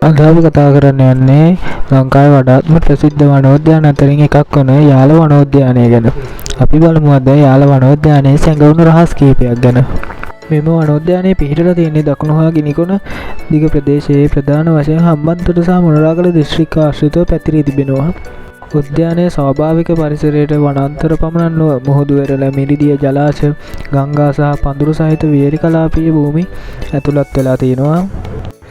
අද අපි කතා කරන්න යන්නේ ලංකාවේ වඩාත්ම ප්‍රසිද්ධ වනෝද්‍යාන අතරින් එකක් වන යාල වනෝද්‍යානය ගැන. අපි බලමු අද යාල වනෝද්‍යානයේ සැඟවුණු රහස් කිහිපයක් ගැන. මෙම වනෝද්‍යානයේ පිහිටලා තියෙන්නේ දකුණු හා ගිනිකොන දිග ප්‍රදේශයේ ප්‍රධාන වශයෙන් හම්බන්තොට සහ මොනරාගල දිස්ත්‍රික්ක ආශ්‍රිතව පැතිරී තිබෙනවා. උද්‍යානයේ ස්වාභාවික පරිසරයට වනාන්තර පමණක් නොව මුහුදු වෙරළ, මිරිදිය ජලාශය, ගංගා සහ පඳුරු සහිත වියලි කලාපීය භූමි ඇතුළත් වෙලා තියෙනවා.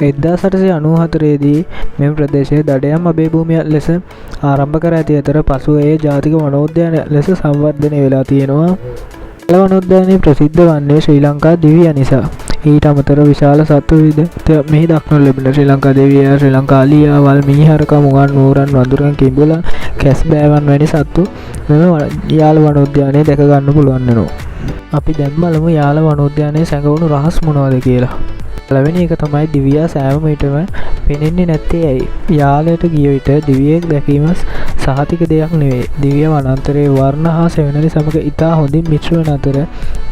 1894 දී මෙම ප්‍රදේශයේ දඩයම් අභය භූමියක් ලෙස ආරම්භ කර ඇති අතර පසුව එය ජාතික වනෝද්‍යානයක් ලෙස සංවර්ධනය වෙලා තියෙනවා. යාල වනෝද්‍යානය ප්‍රසිද්ධ වන්නේ ශ්‍රී ලංකා දිවිය නිසා. ඊට අමතරව විශාල සත්තු විවිධ මෙහි දක්නට ලැබෙන ශ්‍රී ලංකා දෙවිය, ශ්‍රී ලංකා අලියා, වල් මීහරක, මුවන්, ඌරන්, වඳුරන්, කිඹුලා, කැස් බෑවන් වැනි සත්තු මෙම යාල වනෝද්‍යානයේ දැක ගන්න පුළුවන් වෙනවා. අපි දැන් බලමු යාල වනෝද්‍යානයේ සැඟවුණු රහස් මොනවද කියලා. පළවෙනි එක තමයි දිවියා සෑම විටම පෙනෙන්නේ නැත්තේ ඇයි? යාලයට ගිය විට දිවියෙක් දැකීම සහතික දෙයක් නෙවෙයි. දිවිය වනාන්තරයේ වර්ණ හා සෙවණැලි සමග ඉතා හොඳින් මිශ්‍ර වන අතර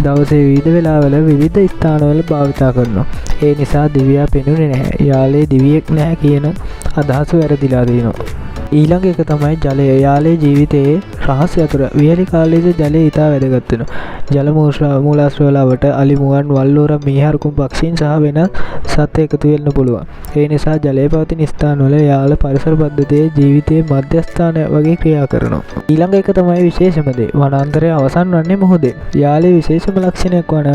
දවසේ විවිධ වෙලාවල විවිධ ස්ථානවල භාවිතා කරනවා. ඒ නිසා දිවියා පෙනුනේ නැහැ. යාලේ දිවියෙක් නැහැ කියන අදහස වැරදිලා තියෙනවා. ඊළඟ එක තමයි ජලය. යාලේ ජීවිතයේ රහස්‍ය අතර වියලි කාලයේදී ජලය ඉතා වැදගත් වෙනවා. ජල මූලාශ්‍රවලවට අලි, මුවන්, වල්ලෝරන්, මීහරකුන්, පක්ෂීන් සහ වෙනත් සත්ත්ව එකතු වෙන්න පුළුවන්. ඒ නිසා ජලය පවතින ස්ථානවල යාල පරිසර පද්ධතියේ ජීවිතයේ මධ්‍යස්ථානය වගේ ක්‍රියා කරනවා. ඊළඟ එක තමයි විශේෂම දේ. වනාන්තරය අවසන් වන්නේ මුහුදෙන්. යාලේ විශේෂම ලක්ෂණයක් වන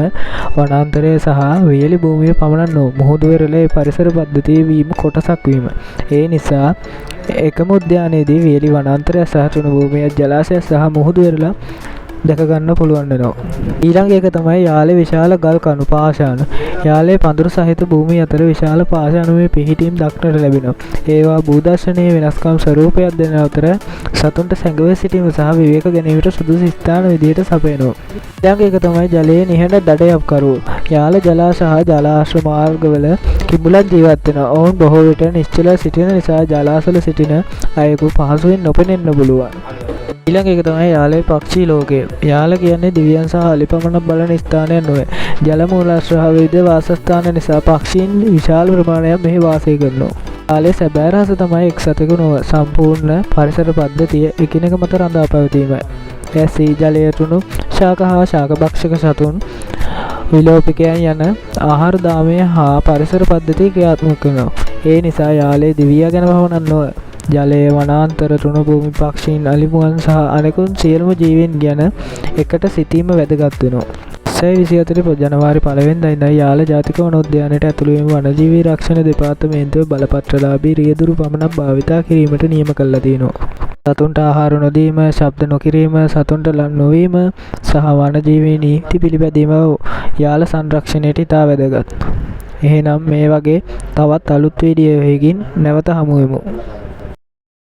වනාන්තරය සහ වියලි භූමිය පමණක් නොව මුහුදු වෙරළේ පරිසර පද්ධතියේ වීම කොටසක් වීම. ඒ නිසා එකම උද්‍යානයේදී වියලි වනාන්තරය සහ තෘණ භූමිය, ජලාශය සහ මුහුදු වෙරළ දැක ගන්න පුළුවන් වෙනවා. ඊළඟ එක තමයි යාලේ විශාල ගල් කණු පාෂාණ. යාලේ පඳුරු සහිත භූමිය අතර විශාල පාෂාණමය පිහිටීම් දක්නට ලැබෙනවා. ඒවා භූදර්ශනයේ වෙනස්කම් ස්වරූපයක් දෙන අතර සතුන්ට සැඟව සිටීම සහ විවේක ගැනීමට සුදුසු ස්ථාන විදිහට සපයනවා. ඊළඟ එක තමයි ජලයේ නිහඬ දඩයක්කරුවෝ. යාල ජලාශ සහ ජලාශ්‍ර මාර්ගවල කිඹුලන් ජීවත් වෙනවා. ඔවුන් බොහෝ විට නිශ්චල සිටින නිසා ජලාශවල සිටින අයෙකු පහසුවෙන් නොපෙනෙන්න පුළුවන්. ඊළඟ එක තමයි යාලේ පක්ෂී ලෝකය. යාල කියන්නේ දිව්‍යයන් සහ අලි පමණක් බලන ස්ථානයක් නොවේ. ජල මූලාශ්‍ර හා විවිධ වාසස්ථාන නිසා පක්ෂීන් විශාල ප්‍රමාණයක් මෙහි වාසය කරනවා. යාලේ සැබෑ රහස තමයි එක් සතෙකු නොව සම්පූර්ණ පරිසර පද්ධතිය එකිනෙක මත රඳා පැවතීමයි. ඇසී, ජලය, තුණු, ශාක හා ශාක භක්ෂක සතුන්, විලෝපිකයන් යන ආහාර දාමය හා පරිසර පද්ධතිය ක්‍රියාත්මක කරනවා. ඒ නිසා යාලේ දිවියා ගැන පමණක් නොව ජලය, වනාන්තර, තෘණ භූමි, පක්ෂීන්, අලි, මුවන් සහ අනෙකුත් සියලුම ජීවීන් ගැන එකට සිතීම වැදගත් වෙනවා. 2024 ජනවාරි 1 වෙනිදා ඉඳන් යාල ජාතික වනෝද්‍යානයට ඇතුළු වීම වනජීවී රක්ෂණ දෙපාර්තමේන්තුව බලපත්‍රලාභී රියදුරු පමණක් භාවිතා කිරීමට නියම කරලා තියෙනවා. සතුන්ට ආහාර නොදීම, ශබ්ද නොකිරීම, සතුන්ට ලං නොවීම සහ වනජීවී නීති පිළිපැදීම යාල සංරක්ෂණයට ඉතා වැදගත්. එහෙනම් මේ වගේ තවත් අලුත් වීඩියෝයකින් නැවත හමු වෙමු.